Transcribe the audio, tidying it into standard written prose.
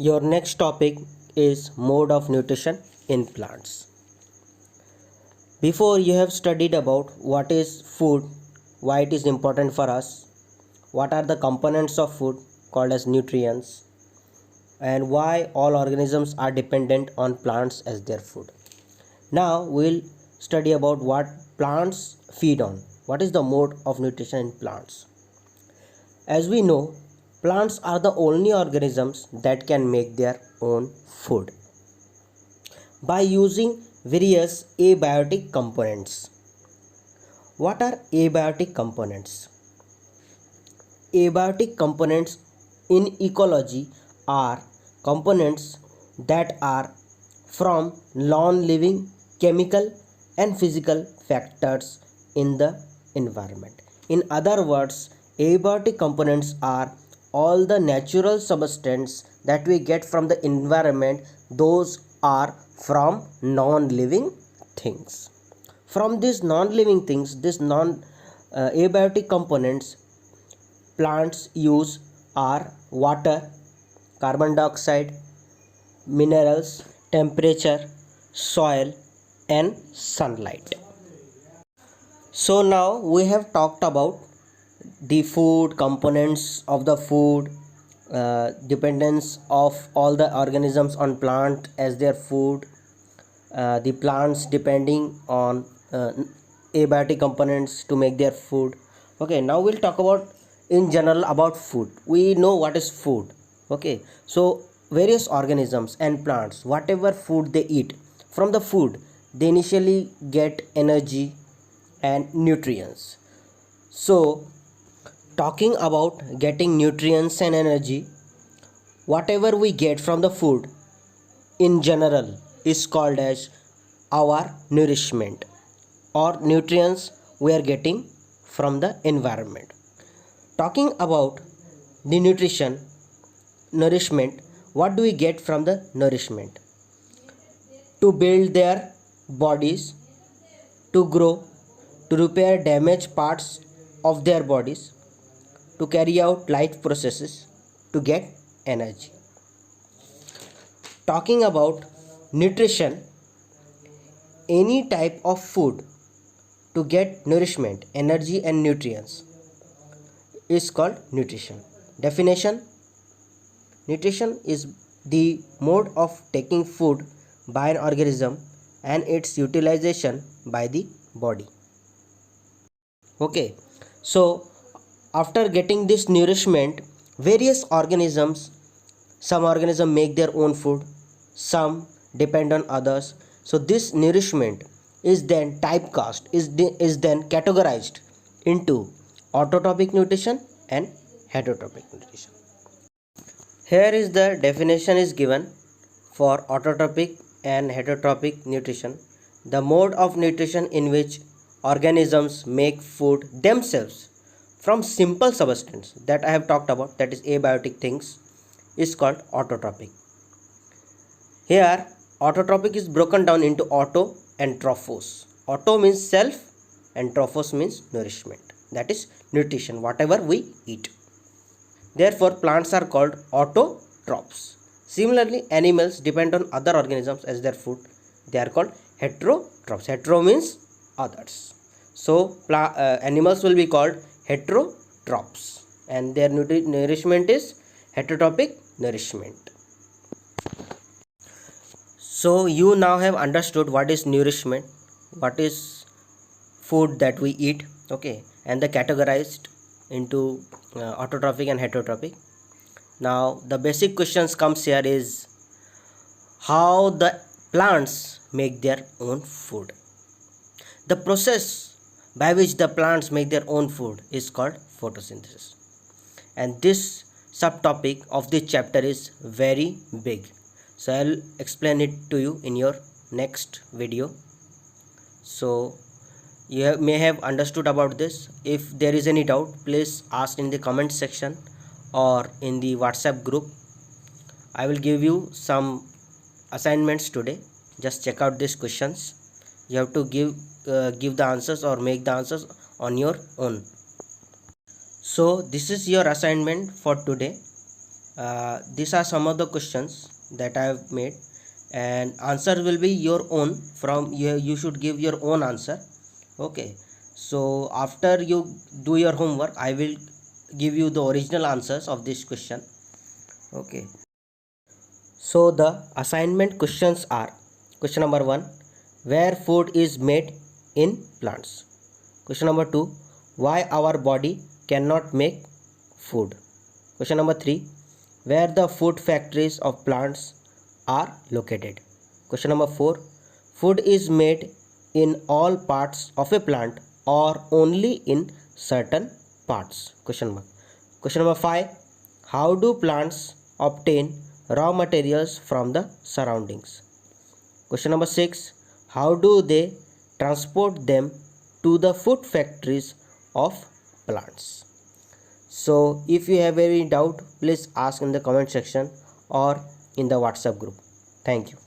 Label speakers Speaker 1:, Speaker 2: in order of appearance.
Speaker 1: Your next topic is mode of nutrition in plants. Before you have studied about what is food, why it is important for us, what are the components of food called as nutrients, and why all organisms are dependent on plants as their food. Now we'll study about what plants feed on. What is the mode of nutrition in plants? As we know, plants are the only organisms that can make their own food by using various abiotic components. What are abiotic components? Abiotic components in ecology are components that are from non-living chemical and physical factors in the environment. In other words, abiotic components are all the natural substance that we get from the environment. Those are from non-living things. From these non-living things, these abiotic components plants use are water, carbon dioxide, minerals, temperature, soil, and sunlight. So now we have talked about the food, components of the food, dependence of all the organisms on plant as their food, the plants depending on abiotic components to make their food. Okay, now we'll talk about in general about food. We know what is food. Okay, so various organisms and plants, whatever food they eat, from the food they initially get energy and nutrients. So talking about getting nutrients and energy, whatever we get from the food in general is called as our nourishment, or nutrients we are getting from the environment. Talking about the nourishment, what do we get from the nourishment? To build their bodies, to grow, to repair damaged parts of their bodies, to carry out life processes, to get energy. Talking about nutrition, any type of food to get nourishment, energy, and nutrients is called nutrition. Definition: nutrition is the mode of taking food by an organism and its utilization by the body. Okay, so after getting this nourishment, various organisms, some organisms make their own food, some depend on others. So this nourishment is then typecast, is then categorized into autotrophic nutrition and heterotrophic nutrition. Here is the definition is given for autotrophic and heterotrophic nutrition: the mode of nutrition in which organisms make food themselves from simple substance that I have talked about, that is abiotic things, is called autotrophic. Here autotrophic is broken down into auto and trophos. Auto means self and trophos means nourishment, that is nutrition, whatever we eat. Therefore plants are called autotrophs. Similarly, animals depend on other organisms as their food. They are called heterotrophs. Hetero means others. So animals will be called heterotrophs and their nourishment is heterotrophic nourishment. So you now have understood what is nourishment, what is food that we eat, okay, and the categorized into autotrophic and heterotrophic. Now the basic questions comes here is how the plants make their own food. The process by which the plants make their own food is called photosynthesis, and this subtopic of this chapter is very big, so I'll explain it to you in your next video. So you may have understood about this. If there is any doubt, please ask in the comment section or in the WhatsApp group. I will give you some assignments today. Just check out these questions. You have to give the answers or make the answers on your own. So this is your assignment for today. These are some of the questions that I have made, and answer will be your own. From you should give your own answer. Okay, so after you do your homework, I will give you the original answers of this question. Okay, so the assignment questions are: question number 1, where food is made in plants. Question number 2, why our body cannot make food. Question number 3, where the food factories of plants are located. Question number 4, food is made in all parts of a plant or only in certain parts. Question mark. Question number 5, how do plants obtain raw materials from the surroundings. Question number 6, how do they transport them to the food factories of plants. So if you have any doubt, please ask in the comment section or in the WhatsApp group. Thank you.